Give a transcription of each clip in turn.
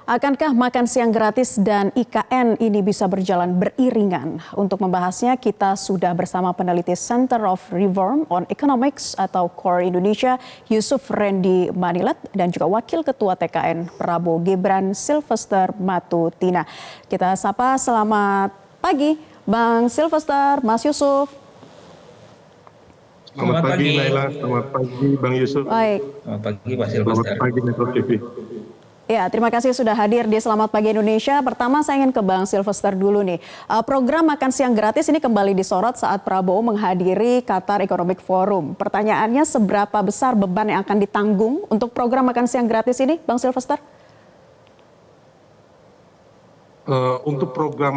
Akankah makan siang gratis dan IKN ini bisa berjalan beriringan? Untuk membahasnya, kita sudah bersama peneliti Center of Reform on Economics atau CORE Indonesia, Yusuf Rendy Manilat, dan juga Wakil Ketua TKN Prabowo Gibran Silvester Matutina. Kita sapa, selamat pagi Bang Silvester, Mas Yusuf. Selamat pagi Naila, selamat pagi Bang Yusuf. Baik. Selamat pagi Pak Silvester. Selamat pagi Metro TV. Ya, terima kasih sudah hadir di Selamat Pagi Indonesia. Pertama saya ingin ke Bang Silvester dulu nih. Program makan siang gratis ini kembali disorot saat Prabowo menghadiri Qatar Economic Forum. Pertanyaannya, seberapa besar beban yang akan ditanggung untuk program makan siang gratis ini, Bang Silvester? Untuk program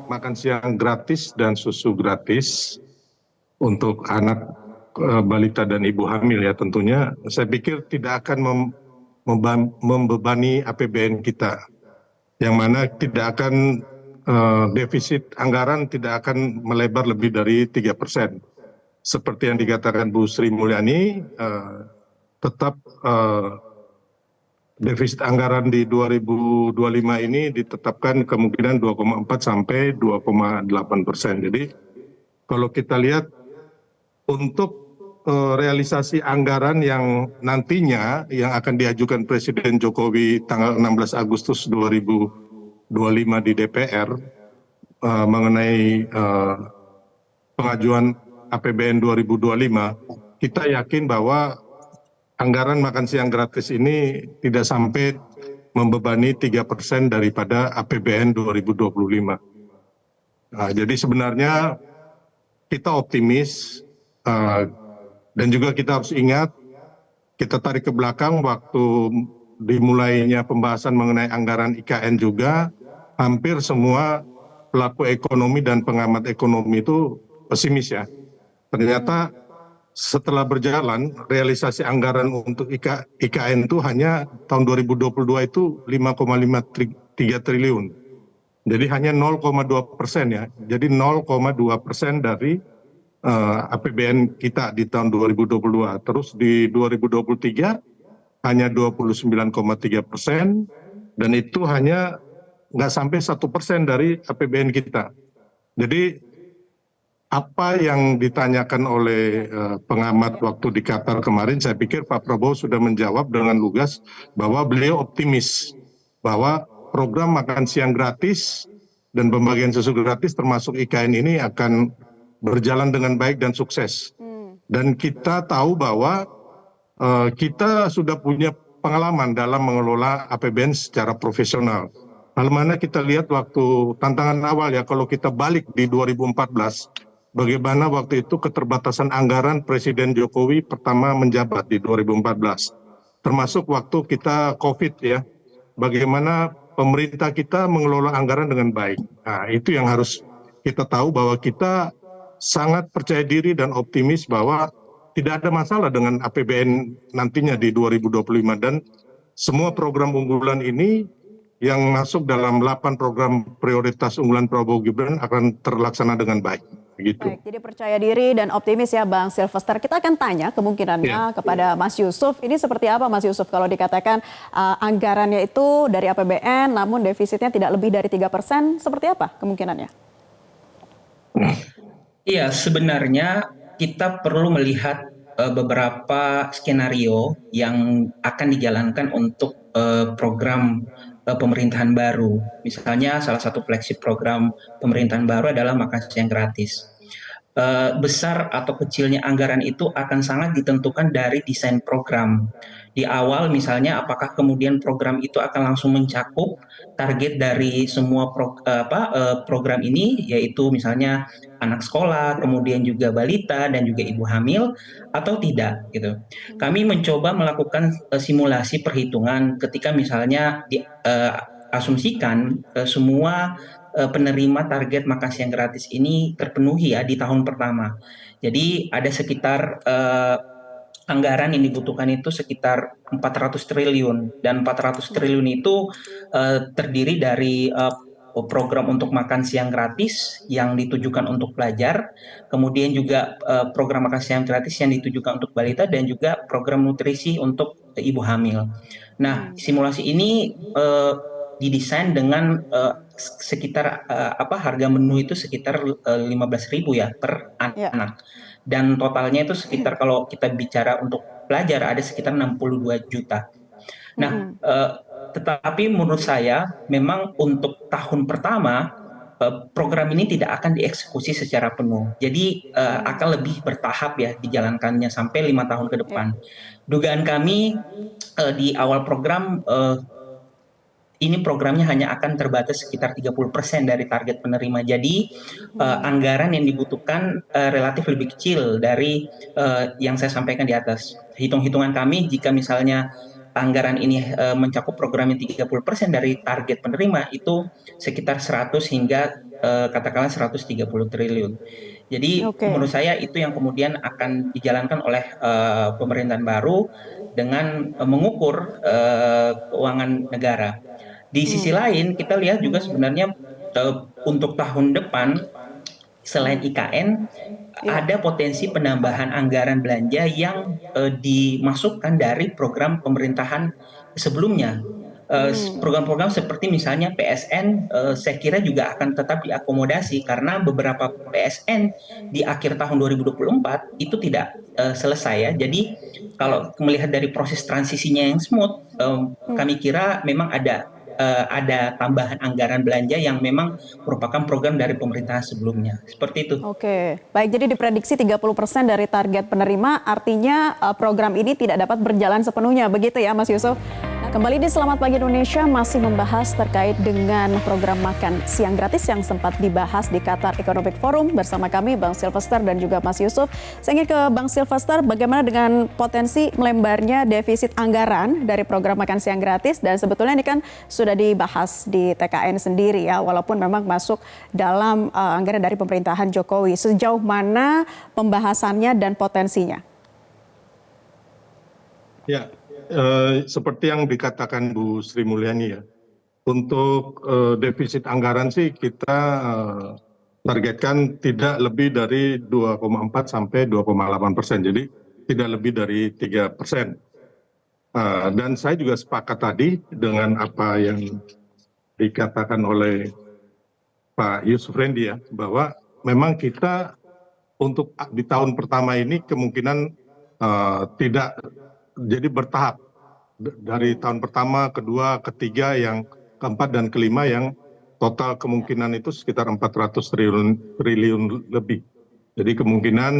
makan siang gratis dan susu gratis untuk anak, balita dan ibu hamil ya tentunya, saya pikir tidak akan membebani APBN kita, yang mana tidak akan defisit anggaran tidak akan melebar lebih dari 3%. Seperti yang dikatakan Bu Sri Mulyani, tetap defisit anggaran di 2025 ini ditetapkan kemungkinan 2,4 sampai 2,8%. Jadi kalau kita lihat untuk realisasi anggaran yang nantinya yang akan diajukan Presiden Jokowi tanggal 16 Agustus 2025 di DPR mengenai pengajuan APBN 2025, kita yakin bahwa anggaran makan siang gratis ini tidak sampai membebani 3% daripada APBN 2025. Nah, jadi sebenarnya kita optimis. Dan juga kita harus ingat, kita tarik ke belakang waktu dimulainya pembahasan mengenai anggaran IKN juga, hampir semua pelaku ekonomi dan pengamat ekonomi itu pesimis ya. Ternyata setelah berjalan, realisasi anggaran untuk IKN itu hanya tahun 2022 itu 5,53 triliun. Jadi hanya 0,2% ya. Jadi 0,2% dari APBN kita di tahun 2022. Terus di 2023 hanya 29,3%, dan itu hanya nggak sampai 1% dari APBN kita. Jadi apa yang ditanyakan oleh pengamat waktu di Qatar kemarin, saya pikir Pak Prabowo sudah menjawab dengan lugas bahwa beliau optimis bahwa program makan siang gratis dan pembagian susu gratis termasuk IKN ini akan berjalan dengan baik dan sukses. Dan kita tahu bahwa kita sudah punya pengalaman dalam mengelola APBN secara profesional. Hal mana kita lihat waktu tantangan awal ya, kalau kita balik di 2014, bagaimana waktu itu keterbatasan anggaran Presiden Jokowi pertama menjabat di 2014. Termasuk waktu kita COVID ya, bagaimana pemerintah kita mengelola anggaran dengan baik. Nah, itu yang harus kita tahu, bahwa kita sangat percaya diri dan optimis bahwa tidak ada masalah dengan APBN nantinya di 2025, dan semua program unggulan ini yang masuk dalam 8 program prioritas unggulan Prabowo Gibran akan terlaksana dengan baik. Begitu. Baik, jadi percaya diri dan optimis ya Bang Silvester. Kita akan tanya kemungkinannya kepada Mas Yusuf. Ini seperti apa Mas Yusuf kalau dikatakan anggarannya itu dari APBN namun defisitnya tidak lebih dari 3%, seperti apa kemungkinannya? Iya, sebenarnya kita perlu melihat beberapa skenario yang akan dijalankan untuk program pemerintahan baru. Misalnya salah satu flagship program pemerintahan baru adalah makan siang gratis. Besar atau kecilnya anggaran itu akan sangat ditentukan dari desain program. Di awal misalnya apakah kemudian program itu akan langsung mencakup target dari semua program ini, yaitu misalnya anak sekolah, kemudian juga balita dan juga ibu hamil, atau tidak gitu. Kami mencoba melakukan simulasi perhitungan ketika misalnya diasumsikan semua penerima target makan siang gratis ini terpenuhi ya di tahun pertama. Jadi ada sekitar anggaran yang dibutuhkan itu sekitar 400 triliun, dan 400 triliun itu terdiri dari program untuk makan siang gratis yang ditujukan untuk pelajar, kemudian juga program makan siang gratis yang ditujukan untuk balita, dan juga program nutrisi untuk ibu hamil. Nah, simulasi ini didesain dengan sekitar harga menu itu sekitar 15.000 ya per Ya. anak, dan totalnya itu sekitar kalau kita bicara untuk pelajar ada sekitar 62 juta. Nah, Mm-mm. tetapi menurut saya memang untuk tahun pertama program ini tidak akan dieksekusi secara penuh. Jadi akan lebih bertahap ya dijalankannya sampai 5 tahun ke Ya. depan. Dugaan kami di awal program ini programnya hanya akan terbatas sekitar 30% dari target penerima. Jadi anggaran yang dibutuhkan relatif lebih kecil dari yang saya sampaikan di atas. Hitung-hitungan kami jika misalnya anggaran ini mencakup program yang 30% dari target penerima itu sekitar 100 hingga katakanlah 130 triliun. Jadi Oke. menurut saya itu yang kemudian akan dijalankan oleh pemerintahan baru dengan mengukur keuangan negara. Di sisi Hmm. lain, kita lihat juga sebenarnya untuk tahun depan, selain IKN, Ya. ada potensi penambahan anggaran belanja yang dimasukkan dari program pemerintahan sebelumnya. Hmm. Program-program seperti misalnya PSN, saya kira juga akan tetap diakomodasi karena beberapa PSN di akhir tahun 2024 itu tidak selesai ya. Jadi Ya. kalau melihat dari proses transisinya yang smooth, Hmm. kami kira memang ada tambahan anggaran belanja yang memang merupakan program dari pemerintahan sebelumnya. Seperti itu. Oke, baik, jadi diprediksi 30% dari target penerima, artinya program ini tidak dapat berjalan sepenuhnya, begitu ya Mas Yusuf? Nah, kembali di Selamat Pagi Indonesia masih membahas terkait dengan program makan siang gratis yang sempat dibahas di Qatar Economic Forum bersama kami Bang Sylvester dan juga Mas Yusuf. Saya ingin ke Bang Sylvester, bagaimana dengan potensi melembarnya defisit anggaran dari program makan siang gratis, dan sebetulnya ini kan sudah dibahas di TKN sendiri ya, walaupun memang masuk dalam anggaran dari pemerintahan Jokowi. Sejauh mana pembahasannya dan potensinya? Ya, seperti yang dikatakan Bu Sri Mulyani ya, untuk defisit anggaran sih kita targetkan tidak lebih dari 2,4 sampai 2,8%, jadi tidak lebih dari 3%. Dan saya juga sepakat tadi dengan apa yang dikatakan oleh Pak Yusuf Rendy ya, bahwa memang kita untuk di tahun pertama ini kemungkinan tidak, jadi bertahap dari tahun pertama, kedua, ketiga, yang keempat dan kelima yang total kemungkinan itu sekitar 400 triliun lebih. Jadi kemungkinan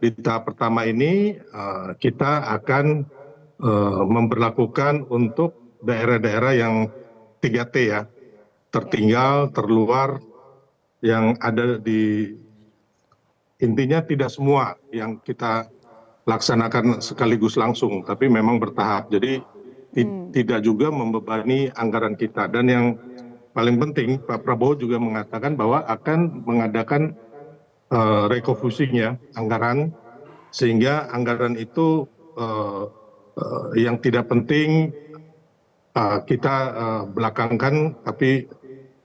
di tahap pertama ini kita akan memberlakukan untuk daerah-daerah yang 3T ya, tertinggal, terluar, yang ada di, intinya tidak semua yang kita laksanakan sekaligus langsung, tapi memang bertahap. Jadi tidak juga membebani anggaran kita. Dan yang paling penting, Pak Prabowo juga mengatakan bahwa akan mengadakan refocusing ya anggaran, sehingga anggaran itu yang tidak penting kita belakangkan, tapi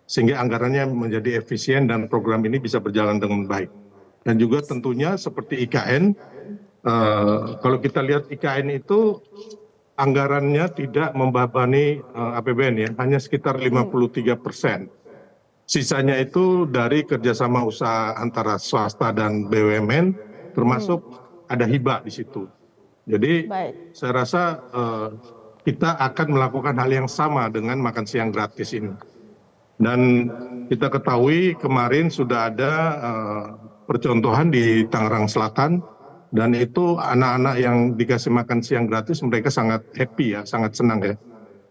sehingga anggarannya menjadi efisien dan program ini bisa berjalan dengan baik. Dan juga tentunya seperti IKN, kalau kita lihat IKN itu anggarannya tidak membebani APBN ya, hanya sekitar 53%. Sisanya itu dari kerjasama usaha antara swasta dan BUMN, termasuk ada hibah di situ. Jadi Baik. saya rasa kita akan melakukan hal yang sama dengan makan siang gratis ini. Dan kita ketahui kemarin sudah ada percontohan di Tangerang Selatan, dan itu anak-anak yang dikasih makan siang gratis mereka sangat happy ya, sangat senang ya.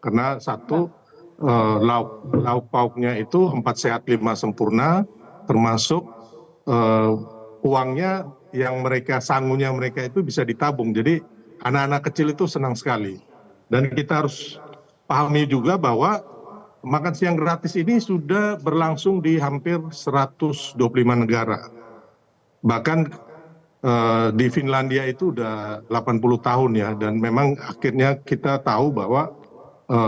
Karena satu, lauk pauknya itu 4 sehat 5 sempurna, termasuk uangnya yang mereka, sangunya mereka itu bisa ditabung. Jadi anak-anak kecil itu senang sekali. Dan kita harus pahami juga bahwa makan siang gratis ini sudah berlangsung di hampir 125 negara. Bahkan di Finlandia itu udah 80 tahun ya, dan memang akhirnya kita tahu bahwa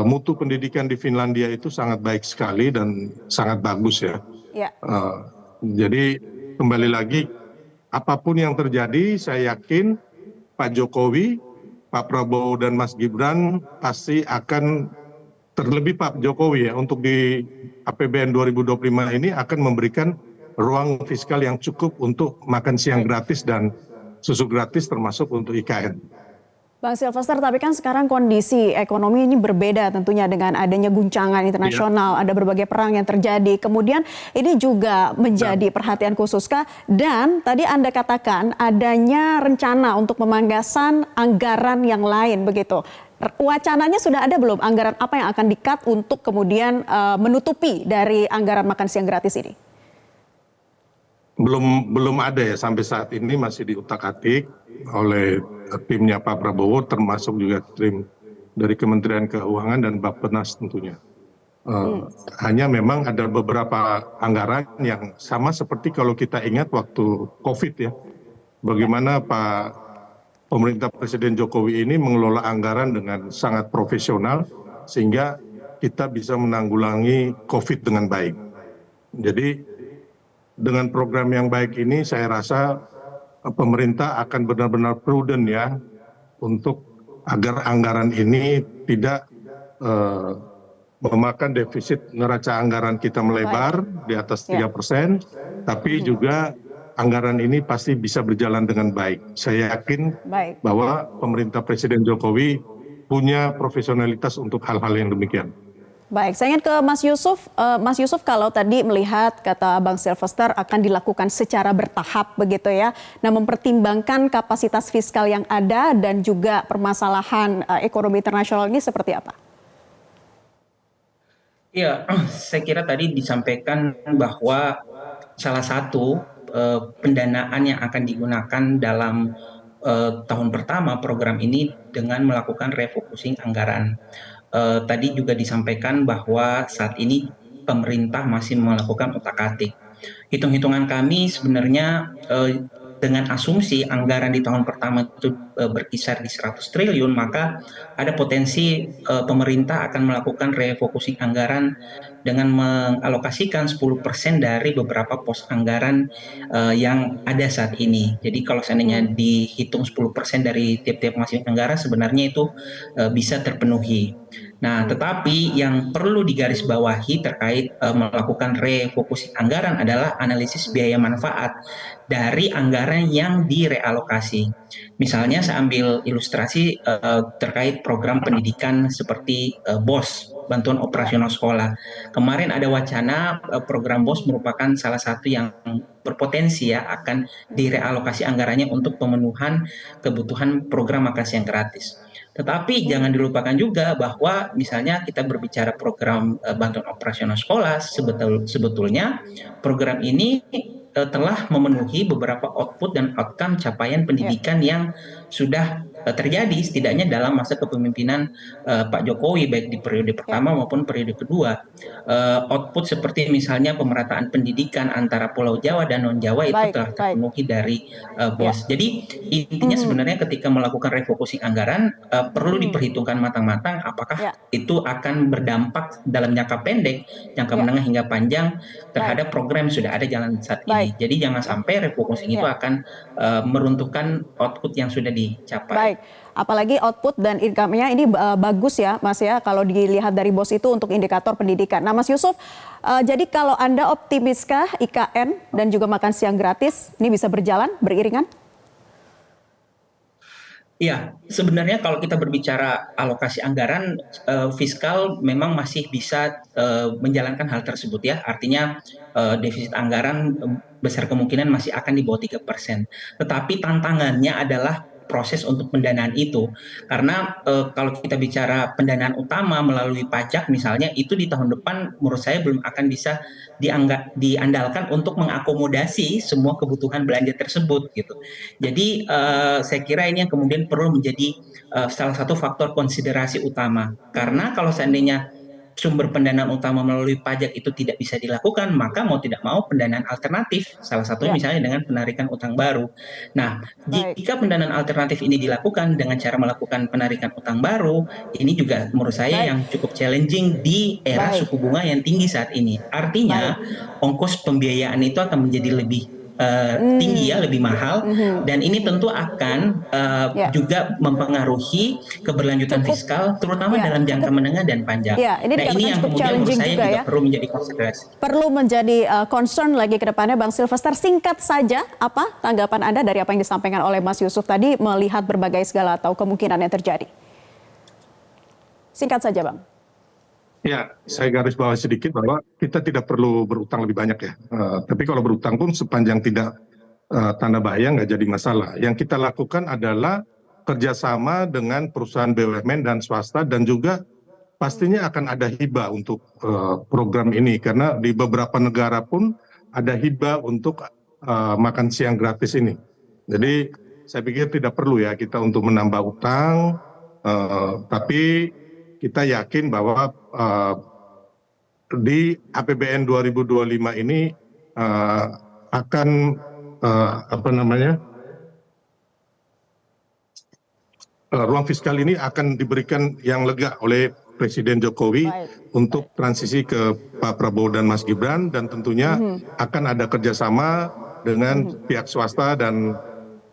mutu pendidikan di Finlandia itu sangat baik sekali dan sangat bagus ya. Ya. Jadi kembali lagi, apapun yang terjadi, saya yakin Pak Jokowi, Pak Prabowo dan Mas Gibran pasti akan terlebih Pak Jokowi ya, untuk di APBN 2025 ini akan memberikan ruang fiskal yang cukup untuk makan siang Baik. gratis dan susu gratis termasuk untuk IKN. Bang Sylvester, tapi kan sekarang kondisi ekonomi ini berbeda tentunya dengan adanya guncangan internasional, ada berbagai perang yang terjadi. Kemudian ini juga menjadi perhatian khususkah? Dan tadi Anda katakan adanya rencana untuk pemanggasan anggaran yang lain begitu. Wacananya sudah ada belum anggaran apa yang akan di-cut untuk kemudian menutupi dari anggaran makan siang gratis ini? Belum ada ya, sampai saat ini masih diutak-atik oleh timnya Pak Prabowo, termasuk juga tim dari Kementerian Keuangan dan Bappenas tentunya. Hanya memang ada beberapa anggaran yang sama seperti kalau kita ingat waktu COVID ya, bagaimana pemerintah Presiden Jokowi ini mengelola anggaran dengan sangat profesional sehingga kita bisa menanggulangi COVID dengan baik. Jadi dengan program yang baik ini saya rasa pemerintah akan benar-benar prudent ya untuk agar anggaran ini tidak memakan defisit neraca anggaran kita melebar di atas 3%, tapi juga anggaran ini pasti bisa berjalan dengan baik. Saya yakin bahwa pemerintah Presiden Jokowi punya profesionalitas untuk hal-hal yang demikian. Baik, saya ingin ke Mas Yusuf. Mas Yusuf, kalau tadi melihat kata Bang Sylvester akan dilakukan secara bertahap begitu ya. Nah, mempertimbangkan kapasitas fiskal yang ada dan juga permasalahan ekonomi internasional ini seperti apa? Ya, saya kira tadi disampaikan bahwa salah satu pendanaan yang akan digunakan dalam tahun pertama program ini dengan melakukan refocusing anggaran. Tadi juga disampaikan bahwa saat ini pemerintah masih melakukan utak-atik. Hitung-hitungan kami sebenarnya dengan asumsi anggaran di tahun pertama itu berkisar di 100 triliun, maka ada potensi pemerintah akan melakukan refocusing anggaran dengan mengalokasikan 10% dari beberapa pos anggaran yang ada saat ini. Jadi kalau seandainya dihitung 10% dari tiap-tiap masing anggaran, sebenarnya itu bisa terpenuhi. Nah, tetapi yang perlu digarisbawahi terkait melakukan refocusing anggaran adalah analisis biaya manfaat dari anggaran yang direalokasi. Misalnya saya ambil ilustrasi terkait program pendidikan seperti BOS, Bantuan Operasional Sekolah. Kemarin ada wacana program BOS merupakan salah satu yang berpotensi ya akan direalokasi anggarannya untuk pemenuhan kebutuhan program makan siang gratis. Tetapi jangan dilupakan juga bahwa misalnya kita berbicara program bantuan operasional sekolah, sebetulnya program ini telah memenuhi beberapa output dan outcome capaian pendidikan yang sudah terjadi setidaknya dalam masa kepemimpinan Pak Jokowi baik di periode pertama maupun periode kedua. Output seperti misalnya pemerataan pendidikan antara Pulau Jawa dan non-Jawa itu telah terpenuhi dari BOS. Jadi intinya sebenarnya ketika melakukan refocusing anggaran perlu diperhitungkan matang-matang apakah itu akan berdampak dalam jangka pendek, jangka menengah hingga panjang terhadap program yang sudah ada jalan saat ini. Jadi jangan sampai refocusing itu akan meruntuhkan output yang sudah dicapai. Apalagi output dan income-nya ini bagus ya Mas ya kalau dilihat dari BOS itu untuk indikator pendidikan. Nah Mas Yusuf, jadi kalau Anda optimiskah IKN dan juga makan siang gratis ini bisa berjalan beriringan? Ya, sebenarnya kalau kita berbicara alokasi anggaran, fiskal memang masih bisa menjalankan hal tersebut ya. Artinya defisit anggaran besar kemungkinan masih akan di bawah 3%. Tetapi tantangannya adalah proses untuk pendanaan itu. Karena kalau kita bicara pendanaan utama melalui pajak misalnya, itu di tahun depan menurut saya belum akan bisa diandalkan untuk mengakomodasi semua kebutuhan belanja tersebut gitu. Jadi saya kira ini yang kemudian perlu menjadi salah satu faktor konsiderasi utama. Karena kalau seandainya sumber pendanaan utama melalui pajak itu tidak bisa dilakukan, maka mau tidak mau pendanaan alternatif, salah satunya misalnya dengan penarikan utang baru. Nah, jika pendanaan alternatif ini dilakukan dengan cara melakukan penarikan utang baru, ini juga menurut saya yang cukup challenging di era suku bunga yang tinggi saat ini. Artinya, ongkos pembiayaan itu akan menjadi lebih tinggi ya, lebih mahal, dan ini tentu akan juga mempengaruhi keberlanjutan fiskal, terutama dalam jangka menengah dan panjang. Ini nah, ini yang kemudian menurut saya juga perlu menjadi konsiderasi. Perlu menjadi concern lagi ke depannya, Bang Sylvester. Singkat saja, apa tanggapan Anda dari apa yang disampaikan oleh Mas Yusuf tadi melihat berbagai segala atau kemungkinan yang terjadi? Singkat saja, Bang. Ya, saya garis bawah sedikit bahwa kita tidak perlu berutang lebih banyak ya. Tapi kalau berutang pun sepanjang tidak tanda bahaya nggak jadi masalah. Yang kita lakukan adalah kerjasama dengan perusahaan BUMN dan swasta, dan juga pastinya akan ada hibah untuk program ini. Karena di beberapa negara pun ada hibah untuk makan siang gratis ini. Jadi saya pikir tidak perlu ya kita untuk menambah utang, tapi kita yakin bahwa di APBN 2025 ini akan ruang fiskal ini akan diberikan yang lega oleh Presiden Jokowi untuk transisi ke Pak Prabowo dan Mas Gibran, dan tentunya akan ada kerjasama dengan pihak swasta dan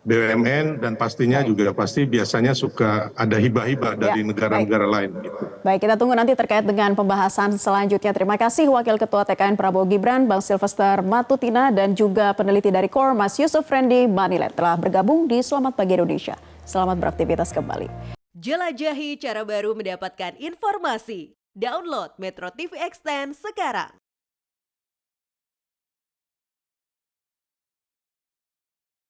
BUMN, dan pastinya juga pasti biasanya suka ada hibah-hibah dari negara-negara lain. Gitu. Baik, kita tunggu nanti terkait dengan pembahasan selanjutnya. Terima kasih Wakil Ketua TKN Prabowo Gibran, Bang Sylvester Matutina, dan juga peneliti dari KOR, Mas Yusuf Rendy Manilet, telah bergabung di Selamat Pagi Indonesia. Selamat beraktivitas kembali. Jelajahi cara baru mendapatkan informasi. Download Metro TV Extend sekarang.